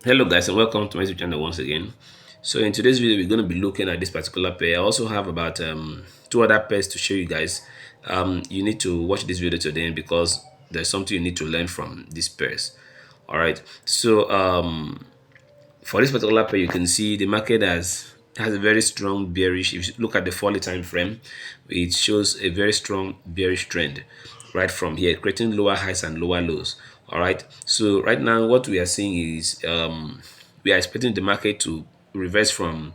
Hello guys and welcome to my YouTube channel once again. So in today's video we're going to be looking at this particular pair. I also have about two other pairs to show you guys. You need to watch this video to the end because there's something you need to learn from these pairs. All right, so for this particular pair you can see the market has a very strong bearish. If you look at the 4-hourly time frame, it shows a very strong bearish trend right from here, creating lower highs and lower lows. All right, so right now what we are seeing is we are expecting the market to reverse from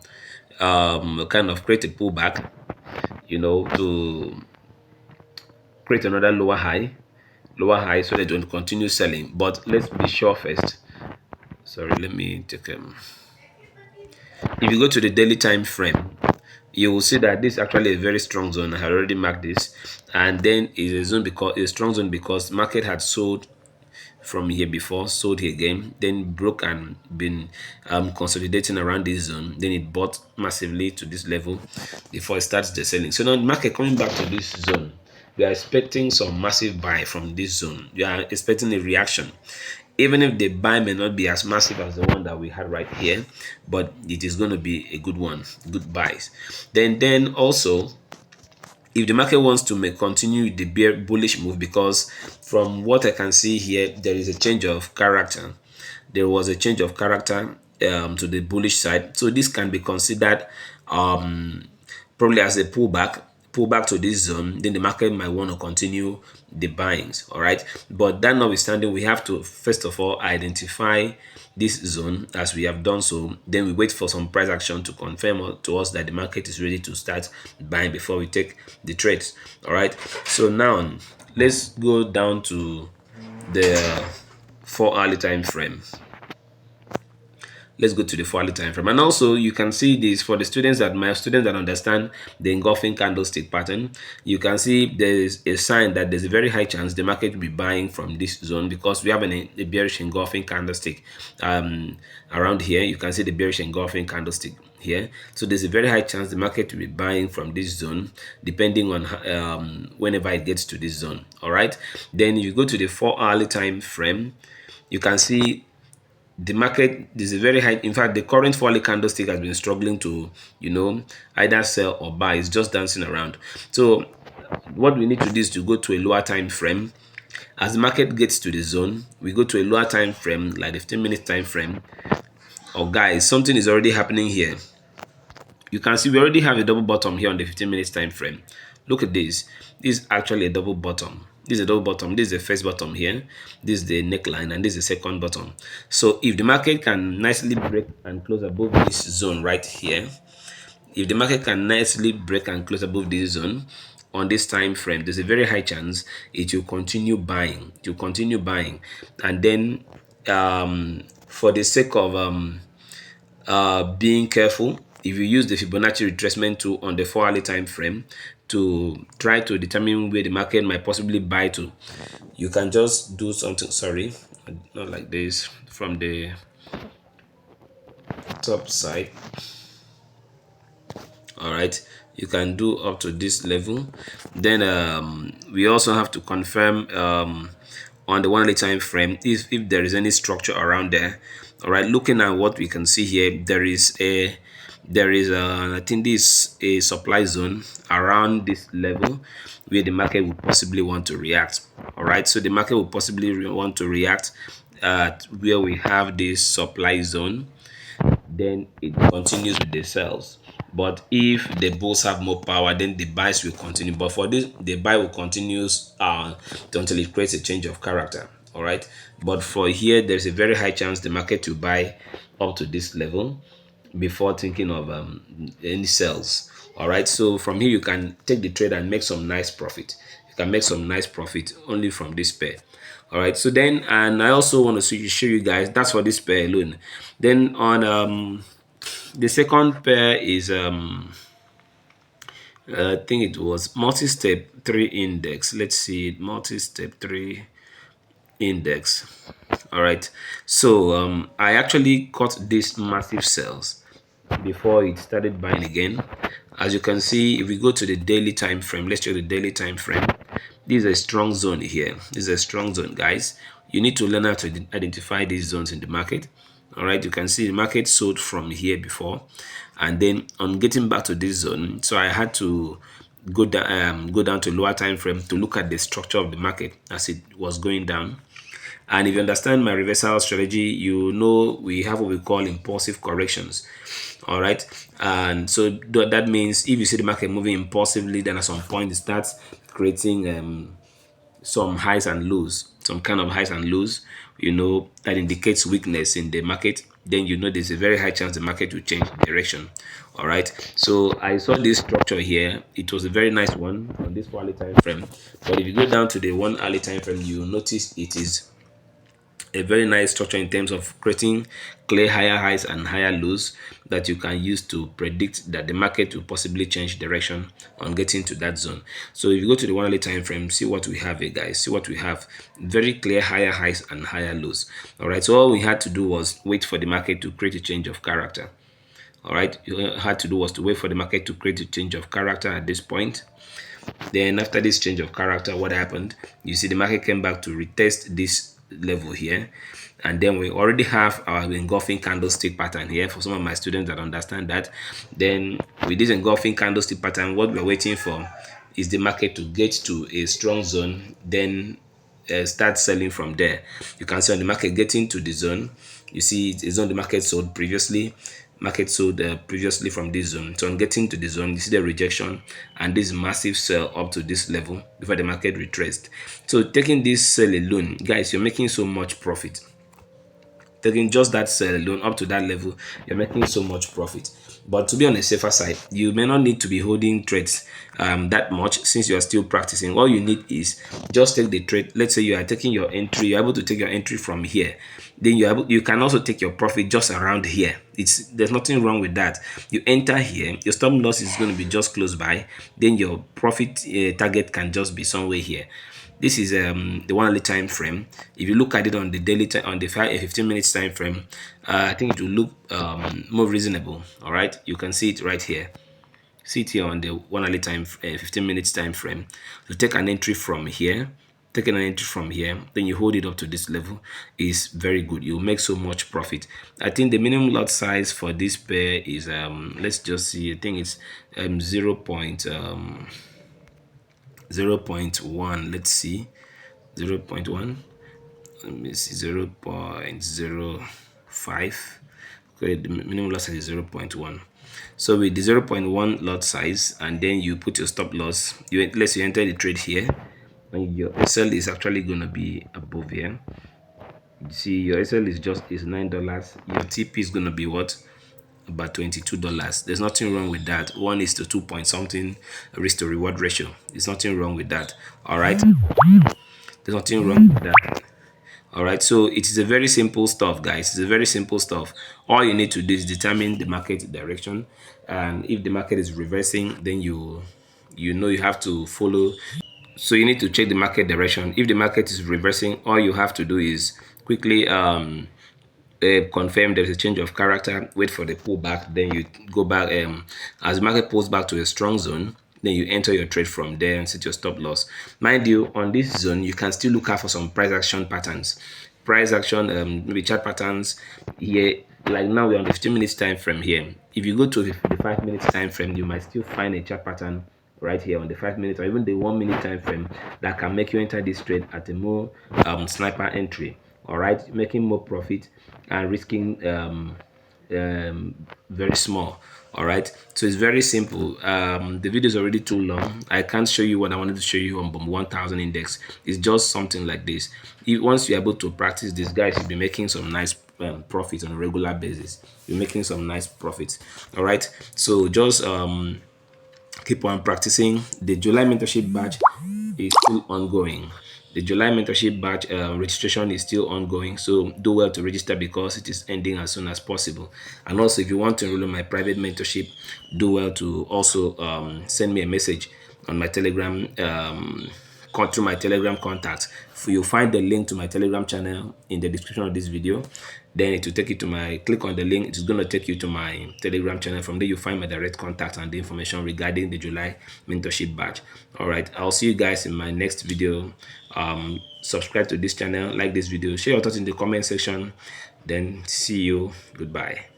kind of create a pullback, to create another lower high so they don't continue selling. But let's be sure first. Sorry, let me take if you go to the daily time frame, you will see that this is actually a very strong zone. I had already marked this, and then is a zone because a strong zone because market had sold from here before, sold here again, then broke and been consolidating around this zone. Then it bought massively to this level before it starts the selling. So now the market coming back to this zone, we are expecting some massive buy from this zone. We are expecting a reaction, even if the buy may not be as massive as the one that we had right here, but it is going to be a good one, good buys. Then also, if the market wants to continue the bullish move, because from what I can see here, there is a change of character. There was a change of character to the bullish side, so this can be considered probably as a pullback to this zone. Then the market might want to continue the buyings. All right, but that notwithstanding, we have to first of all identify this zone. As we have done so, then we wait for some price action to confirm to us that the market is ready to start buying before we take the trades. All right, so now let's go down to the 4-hourly time frame. Let's go to the 4-hourly time frame, and also you can see this for the students that my students that understand the engulfing candlestick pattern. You can see there is a sign that there's a very high chance the market will be buying from this zone because we have a bearish engulfing candlestick around here. You can see the bearish engulfing candlestick here, so there's a very high chance the market will be buying from this zone depending on whenever it gets to this zone. All right, then you go to the 4-hourly time frame. You can see the market is a very high. In fact, the current 4-hourly candlestick has been struggling to either sell or buy. It's just dancing around. So what we need to do is to go to a lower time frame. As the market gets to the zone, we go to a lower time frame like the 15-minute time frame. Oh guys, something is already happening here. You can see we already have a double bottom here on the 15 minutes time frame. Look at this. This is actually a double bottom. This is a double bottom. This is the first bottom here. This is the neckline, and this is the second bottom. So if the market can nicely break and close above this zone right here, if the market can nicely break and close above this zone on this time frame, there's a very high chance it will continue buying. It will continue buying, and then for the sake of being careful, if you use the Fibonacci retracement tool on the 4-hourly time frame to try to determine where the market might possibly buy to, you can just do something, sorry, not like this, from the top side. All right, you can do up to this level. Then we also have to confirm on the 1-hourly time frame if there is any structure around there. All right, looking at what we can see here, there is I think this a supply zone around this level where the market will possibly want to react. All right, so the market will possibly want to react at where we have this supply zone. Then it continues with the sells. But if the bulls have more power, then the buys will continue. But for this, the buy will continue until it creates a change of character. All right, but for here, there's a very high chance the market will buy up to this level before thinking of any sells. All right, so from here you can take the trade and make some nice profit. You can make some nice profit only from this pair. All right, so then, and I also want to show you guys that's for this pair alone. Then on the second pair is I think it was multi-step 3 index. Let's see it, multi-step 3 index. All right, so I actually caught these massive sales before it started buying again. As you can see, if we go to the daily time frame, let's check the daily time frame. This is a strong zone here. This is a strong zone, guys. You need to learn how to identify these zones in the market. All right, you can see the market sold from here before, and then on getting back to this zone, so I had to go down to lower time frame to look at the structure of the market as it was going down. And if you understand my reversal strategy, you know we have what we call impulsive corrections. All right. And so that means if you see the market moving impulsively, then at some point it starts creating some highs and lows, some kind of highs and lows, that indicates weakness in the market, then there's a very high chance the market will change direction. All right. So I saw this structure here. It was a very nice one on this 4 hourly time frame. But if you go down to the 1 hourly time frame, you notice it is a very nice structure in terms of creating clear higher highs and higher lows that you can use to predict that the market will possibly change direction on getting to that zone. So if you go to the 1 hourly time frame, see what we have here, guys. See what we have: very clear higher highs and higher lows. All right, so all we had to do was wait for the market to create a change of character. All right, you had to do was to wait for the market to create a change of character at this point. Then after this change of character, what happened? You see the market came back to retest this level here, and then we already have our engulfing candlestick pattern here for some of my students that understand that. Then with this engulfing candlestick pattern, what we're waiting for is the market to get to a strong zone, then start selling from there. You can see on the market getting to the zone, you see it's a zone the market sold previously. Market sold previously from this zone. So on getting to the zone, you see the rejection and this massive sell up to this level before the market retraced. So taking this sell alone, guys, you're making so much profit. Taking just that sell alone up to that level, you're making so much profit. But to be on a safer side, you may not need to be holding trades that much since you are still practicing. All you need is just take the trade. Let's say you are taking your entry, you're able to take your entry from here. Then you can also take your profit just around here. There's nothing wrong with that. You enter here, your stop loss is going to be just close by. Then your profit target can just be somewhere here. This is the 1 hourly time frame. If you look at it on the daily time, on the 15 minutes time frame, I think it will look more reasonable. All right, you can see it right here. See it here on the 1 hourly time 15 minutes time frame. You take an entry from here, taking an entry from here, then you hold it up to this level, is very good. You'll make so much profit. I think the minimum lot size for this pair is let's just see, I think it's 0.1. Let's see, 0.1. Let me see, 0.05. Okay, the minimum lot size is 0.1. So with the 0.1 lot size, and then you put your stop loss, let's say you enter the trade here, and your SL is actually going to be above here. You see, your SL is $9. Your TP is going to be what? About $22. There's nothing wrong with that. 1:2 point something risk to reward ratio. There's nothing wrong with that. All right, there's nothing wrong with that. All right, so it is a very simple stuff, guys. It's a very simple stuff. All you need to do is determine the market direction, and if the market is reversing, then you have to follow. So you need to check the market direction. If the market is reversing, all you have to do is quickly confirm there's a change of character, wait for the pullback, then you go back. As the market pulls back to a strong zone, then you enter your trade from there and set your stop loss. Mind you, on this zone you can still look out for some price action patterns, maybe chart patterns here. Like now we're on the 15 minutes time frame here. If you go to the 5 minutes time frame, you might still find a chart pattern right here on the 5 minutes or even the 1 minute time frame that can make you enter this trade at a more sniper entry. All right, making more profit and risking very small. All right, so it's very simple. The video is already too long. I can't show you what I wanted to show you on BOM 1000 index. It's just something like this. Once you're able to practice this, guys, you'll be making some nice profits on a regular basis. You're making some nice profits. All right, so just keep on practicing. The July mentorship batch is still ongoing. The July mentorship batch registration is still ongoing, so do well to register because it is ending as soon as possible. And also, if you want to enroll in my private mentorship, do well to also send me a message on my Telegram, through my Telegram contact. You'll find the link to my Telegram channel in the description of this video. Then it will take you to click on the link. It's going to take you to my Telegram channel. From there, you'll find my direct contact and the information regarding the July mentorship batch. All right, I'll see you guys in my next video. Subscribe to this channel, like this video, share your thoughts in the comment section. Then see you. Goodbye.